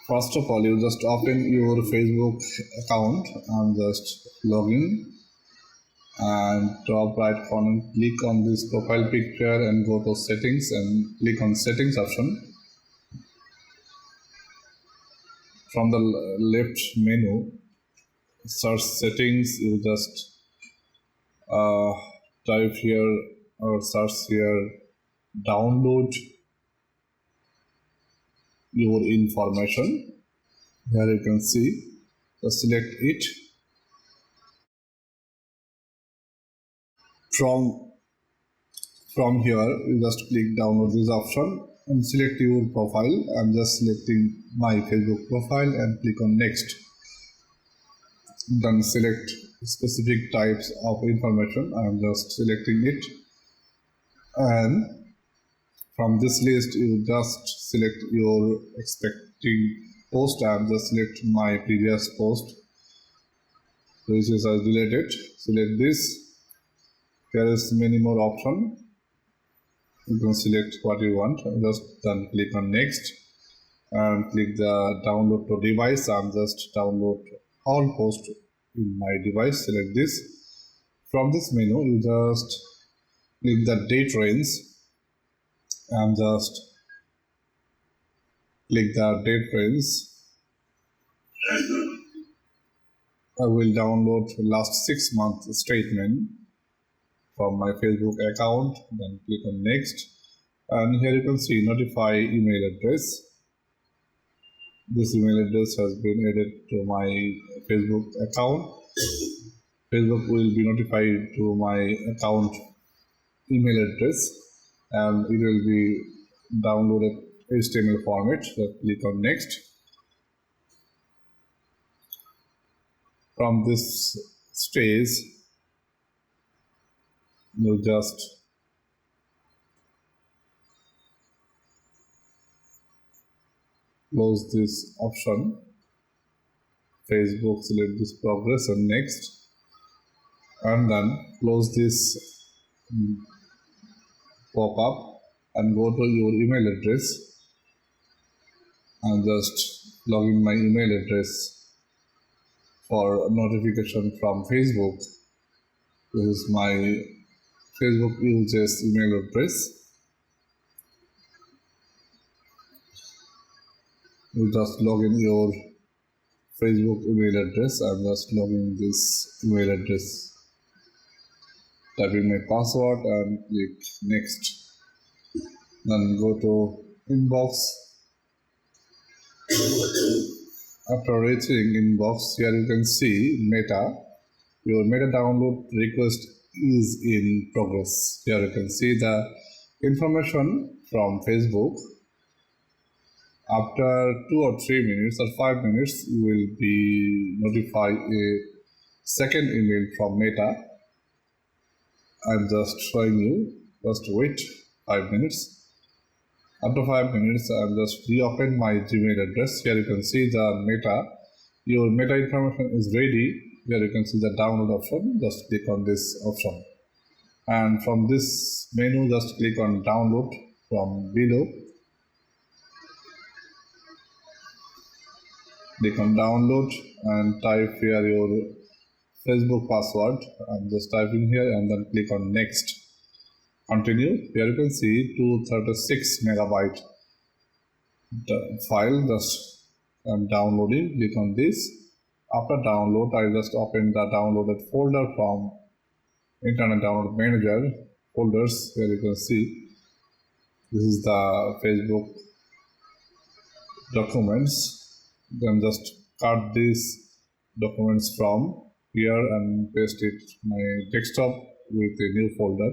First of all, you just open your Facebook account and just log in, and top right corner click on this profile picture and go to settings and click on settings option. From the left menu, search settings, you just type here or search here download your information. Here you can see, just select it. From here you just click download this option and select your profile. I'm just selecting my Facebook profile and click on next. Then select specific types of information. I'm just selecting it, and from this list you just select your expecting post. I'm just select my previous post which is deleted. Select this. There is many more options. You can select what you want. Just then click on next and click the download to device. I'm just download all posts in my device. Select this. From this menu you just click the date range and just click the date range. I will download last 6 months statement from my Facebook account. Then click on next, and here you can see notify email address. This email address has been added to my Facebook account. Facebook will be notified to my account email address, and it will be downloaded HTML format. So click on next. From this stage you just close this option, Facebook, select this progress and next, and then close this pop-up and go to your email address and just log in my email address for notification from Facebook. This is my Facebook users email address. You just log in your Facebook email address. I'm just logging this email address, typing my password and click next. Then go to inbox. After reaching inbox, here you can see Meta. Your Meta download request is in progress. Here you can see the information from Facebook. After 2 or 3 minutes or 5 minutes, you will be notified a second email from Meta. I'm just showing you. Just wait 5 minutes. After 5 minutes, I'll just reopen my Gmail address. Here you can see the Meta. Your Meta information is ready. Here you can see the download option. Just click on this option. And from this menu, just click on download from below. Click on download and type here your Facebook password. I'm just typing here and then click on next. Continue. Here you can see 236 megabyte file. Just I'm downloading. Click on this. After download, I just open the downloaded folder from Internet Download Manager folders. Here you can see this is the Facebook documents. Then just cut these documents from here and paste it my desktop with a new folder.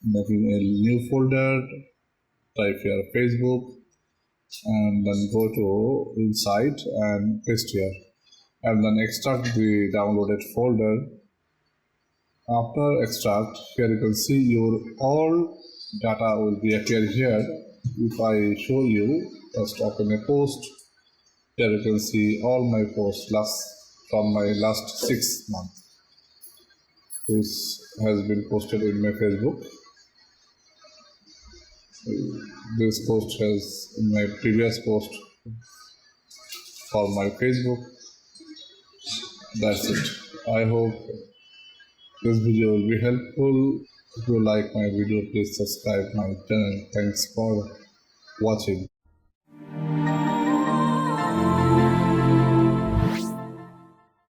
Making a new folder, type here Facebook and then go to inside and paste here, and then extract the downloaded folder. After extract, here you can see your all data will be appear here. If I show you, just open a post. Here you can see all my posts from my last 6 months. This has been posted in my Facebook. This post has my previous post for my Facebook. That's it. I hope this video will be helpful. If you like my video, please subscribe my channel. Thanks for watching.